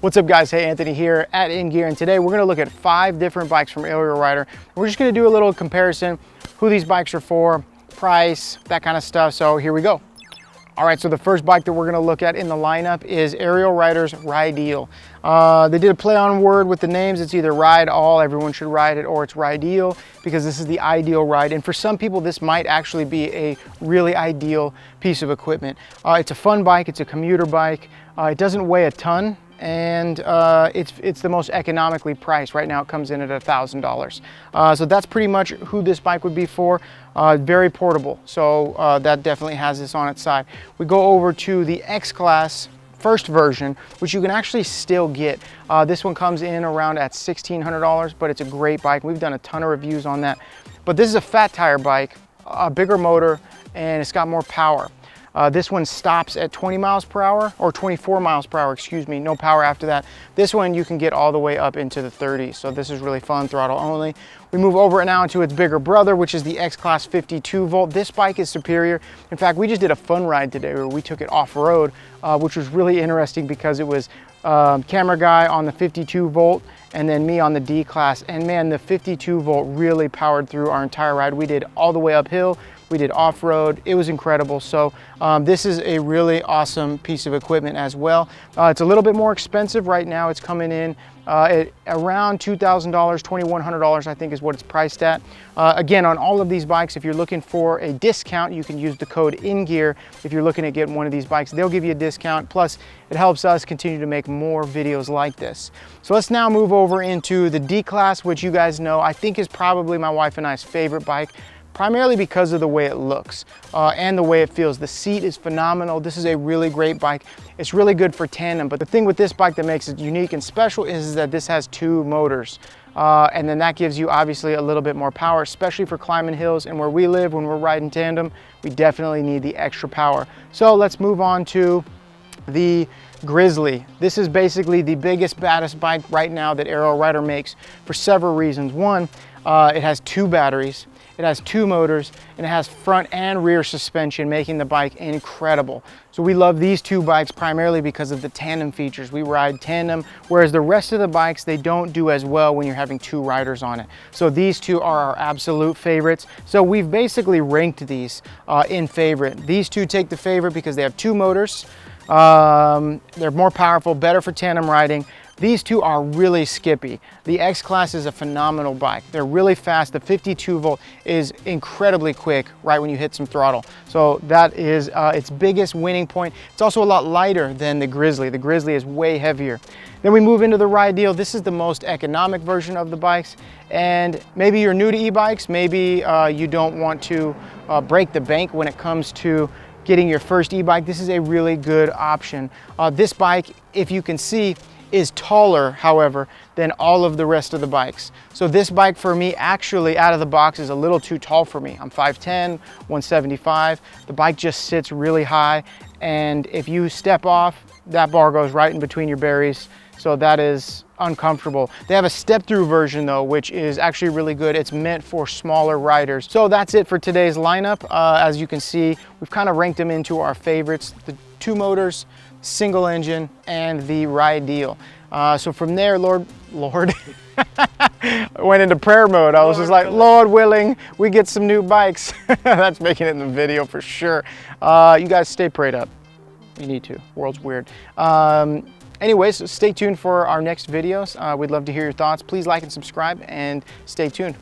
What's up guys, hey Anthony here at inGear, and today we're going to look at 5 different bikes from Ariel Rider. We're just going to do a little comparison, who these bikes are for, price, that kind of stuff, so here we go. All right, so the first bike that we're going to look at in the lineup is Ariel Rider's Rideal. They did a play on word with the names. It's either Ride All, everyone should ride it, or it's Rideal, because this is the ideal ride. And for some people, this might actually be a really ideal piece of equipment. It's a fun bike, it's a commuter bike. It doesn't weigh a ton, and it's the most economically priced. Right now it comes in at $1,000. So that's pretty much who this bike would be for. Very portable, so that definitely has this on its side. We go over to the X-Class first version, which you can actually still get. This one comes in around at $1,600, but it's a great bike. We've done a ton of reviews on that. But this is a fat tire bike, a bigger motor, and it's got more power. This one stops at 20 miles per hour, or 24 miles per hour, excuse me, no power after that. This one you can get all the way up into the 30s, so this is really fun, throttle only. We move over now into its bigger brother, which is the X-Class 52 volt. This bike is superior. In fact, we just did a fun ride today where we took it off-road, which was really interesting because it was camera guy on the 52 volt and then me on the D-Class. And man, the 52 volt really powered through our entire ride. We did all the way uphill. We did off-road. It was incredible. So this is a really awesome piece of equipment as well. It's a little bit more expensive right now. It's coming in at around $2,000, $2,100 I think is what it's priced at. Again, on all of these bikes, if you're looking for a discount, you can use the code inGear. If you're looking at getting one of these bikes, they'll give you a discount. Plus, it helps us continue to make more videos like this. So let's now move over into the D-Class, which you guys know I think is probably my wife and I's favorite bike, primarily because of the way it looks and the way it feels. The seat is phenomenal. This is a really great bike. It's really good for tandem, but the thing with this bike that makes it unique and special is that this has 2 motors. And then that gives you obviously a little bit more power, especially for climbing hills. And where we live, when we're riding tandem, we definitely need the extra power. So let's move on to the Grizzly. This is basically the biggest, baddest bike right now that Ariel Rider makes for several reasons. One, it has 2 batteries. It has 2 motors, and it has front and rear suspension, making the bike incredible. So we love these 2 bikes primarily because of the tandem features. We ride tandem, whereas the rest of the bikes, they don't do as well when you're having 2 riders on it. So these 2 are our absolute favorites. So we've basically ranked these in favorite. These 2 take the favorite because they have 2 motors. They're more powerful, better for tandem riding. These 2 are really skippy. The X-Class is a phenomenal bike. They're really fast. The 52 volt is incredibly quick right when you hit some throttle. So that is its biggest winning point. It's also a lot lighter than the Grizzly. The Grizzly is way heavier. Then we move into the Rideal. This is the most economic version of the bikes. And maybe you're new to e-bikes. Maybe you don't want to break the bank when it comes to getting your first e-bike. This is a really good option. This bike, if you can see, is taller, however, than all of the rest of the bikes. So this bike for me, actually out of the box, is a little too tall for me. I'm 5'10", 175. The bike just sits really high, and if you step off, that bar goes right in between your berries. So that is uncomfortable. They have a step-through version though, which is actually really good. It's meant for smaller riders. So that's it for today's lineup. As you can see, we've kind of ranked them into our favorites: the 2 motors, single engine, and the Rideal. So from there, Lord, I went into prayer mode. I was just like, Lord willing, we get some new bikes. That's making it in the video for sure. You guys stay prayed up. You need to. World's weird. Anyways, stay tuned for our next videos. We'd love to hear your thoughts. Please like and subscribe, and stay tuned.